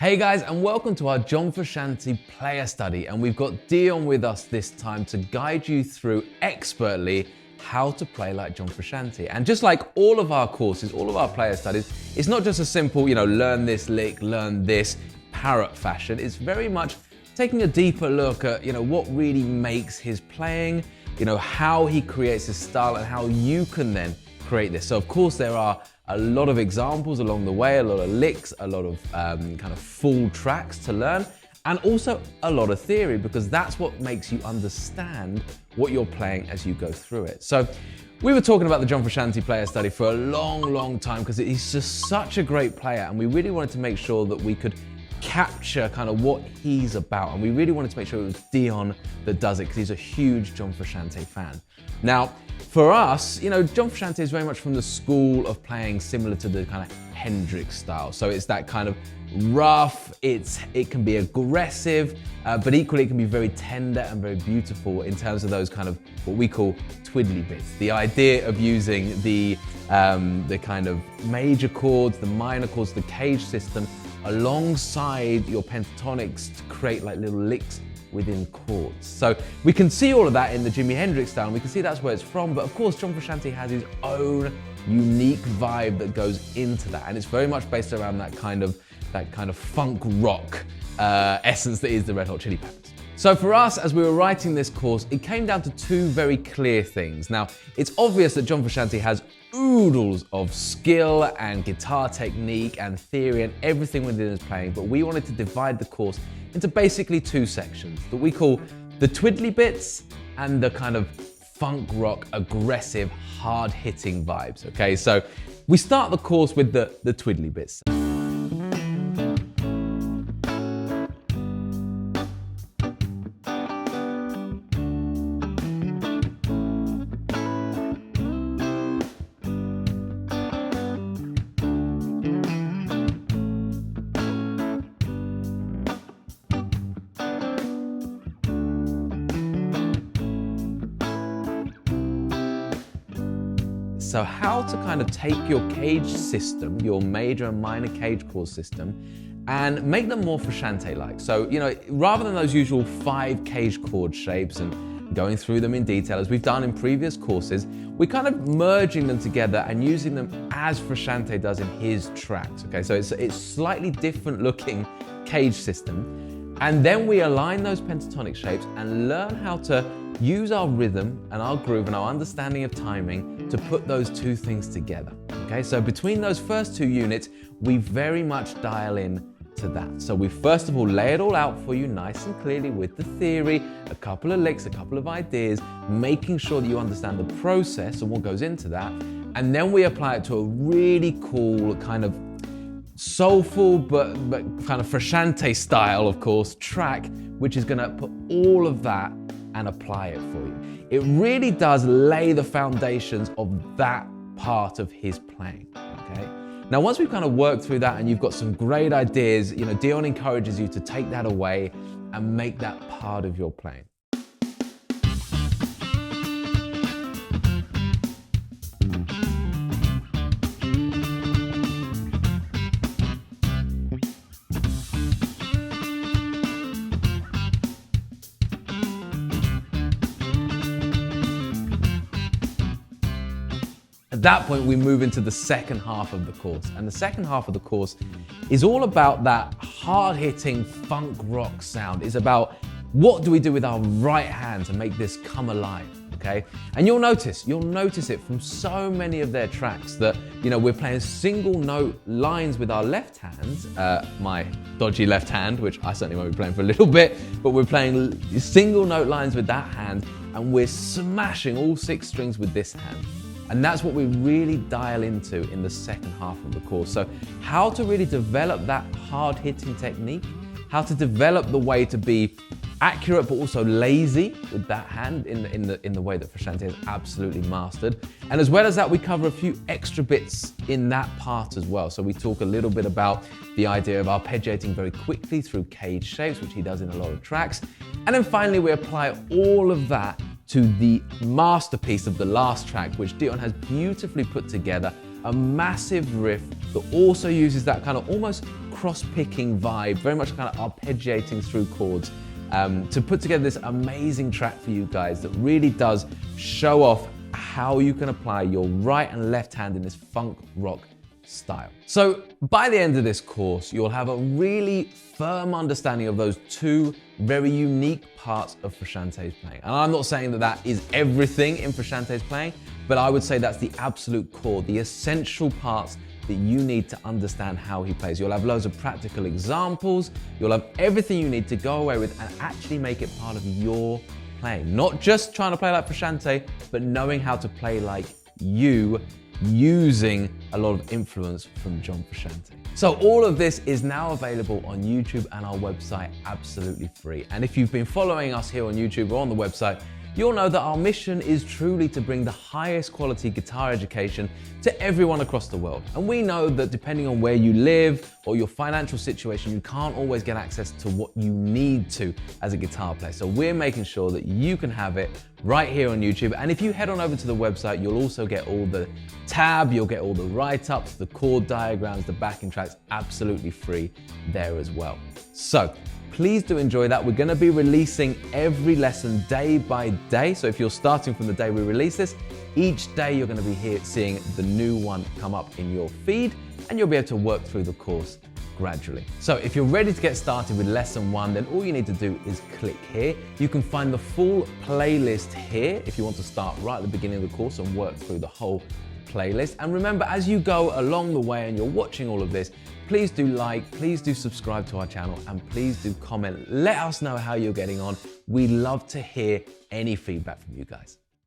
Hey guys, and welcome to our John Frusciante player study. And we've got Dion with us this time to guide you through expertly how to play like John Frusciante. And just like all of our courses, all of our player studies, it's not just a simple, learn this lick, learn this parrot fashion. It's very much taking a deeper look at, what really makes his playing, how he creates his style and how you can then create this. So of course there are a lot of examples along the way, a lot of licks, a lot of kind of full tracks to learn, and also a lot of theory, because that's what makes you understand what you're playing as you go through it. So we were talking about the John Frusciante player study for a long time because he's just such a great player, and we really wanted to make sure that we could capture kind of what he's about, and we really wanted to make sure it was Dion that does it because he's a huge John Frusciante fan. Now, for us, John Frusciante is very much from the school of playing similar to the kind of Hendrix style. So it's that kind of rough, it can be aggressive, but equally it can be very tender and very beautiful in terms of those kind of what we call twiddly bits. The idea of using the kind of major chords, the minor chords, the cage system alongside your pentatonics to create like little licks within chords. So we can see all of that in the Jimi Hendrix style, and we can see that's where it's from, but of course John Frusciante has his own unique vibe that goes into that, and it's very much based around that kind of funk rock essence that is the Red Hot Chili Peppers. So for us, as we were writing this course, it came down to two very clear things. Now, it's obvious that John Frusciante has oodles of skill and guitar technique and theory and everything within his playing, but we wanted to divide the course into basically two sections that we call the twiddly bits and the kind of funk rock, aggressive, hard-hitting vibes, okay? So we start the course with the twiddly bits. So how to kind of take your cage system, your major and minor cage chord system, and make them more Frusciante-like. So, rather than those usual 5 cage chord shapes and going through them in detail, as we've done in previous courses, we're kind of merging them together and using them as Frusciante does in his tracks, okay? So it's slightly different looking cage system. And then we align those pentatonic shapes and learn how to use our rhythm and our groove and our understanding of timing to put those two things together, okay? So between those first 2 units, we very much dial in to that. So we first of all lay it all out for you nice and clearly with the theory, a couple of licks, a couple of ideas, making sure that you understand the process and what goes into that. And then we apply it to a really cool kind of soulful but kind of Frusciante style, of course, track, which is gonna put all of that and apply it for you. It really does lay the foundations of that part of his playing, okay? Now, once we've kind of worked through that and you've got some great ideas, Dion encourages you to take that away and make that part of your playing. At that point, we move into the second half of the course. And the second half of the course is all about that hard-hitting funk rock sound. It's about what do we do with our right hand to make this come alive, okay? And you'll notice it from so many of their tracks that, we're playing single note lines with our left hand, my dodgy left hand, which I certainly won't be playing for a little bit, but we're playing single note lines with that hand, and we're smashing all 6 strings with this hand. And that's what we really dial into in the second half of the course. So how to really develop that hard-hitting technique, how to develop the way to be accurate but also lazy with that hand in the way that Frusciante has absolutely mastered. And as well as that, we cover a few extra bits in that part as well. So we talk a little bit about the idea of arpeggiating very quickly through cage shapes, which he does in a lot of tracks. And then finally, we apply all of that to the masterpiece of the last track, which Dion has beautifully put together a massive riff that also uses that kind of almost cross-picking vibe, very much kind of arpeggiating through chords, to put together this amazing track for you guys that really does show off how you can apply your right and left hand in this funk rock style. So by the end of this course, you'll have a really firm understanding of those two very unique parts of Frusciante's playing. And I'm not saying that that is everything in Frusciante's playing, but I would say that's the absolute core, the essential parts that you need to understand how he plays. You'll have loads of practical examples, you'll have everything you need to go away with and actually make it part of your playing. Not just trying to play like Frusciante, but knowing how to play like you, using a lot of influence from John Frusciante. So all of this is now available on YouTube and our website absolutely free. And if you've been following us here on YouTube or on the website, you'll know that our mission is truly to bring the highest quality guitar education to everyone across the world. And we know that depending on where you live or your financial situation, you can't always get access to what you need to as a guitar player. So we're making sure that you can have it right here on YouTube. And if you head on over to the website, you'll also get all the tab, you'll get all the write-ups, the chord diagrams, the backing tracks, absolutely free there as well. So please do enjoy that. We're gonna be releasing every lesson day by day. So if you're starting from the day we release this, each day you're gonna be seeing the new one come up in your feed, and you'll be able to work through the course gradually. So if you're ready to get started with lesson 1, then all you need to do is click here. You can find the full playlist here if you want to start right at the beginning of the course and work through the whole playlist. And remember, as you go along the way and you're watching all of this, please do like, please do subscribe to our channel, and please do comment. Let us know how you're getting on. We love to hear any feedback from you guys.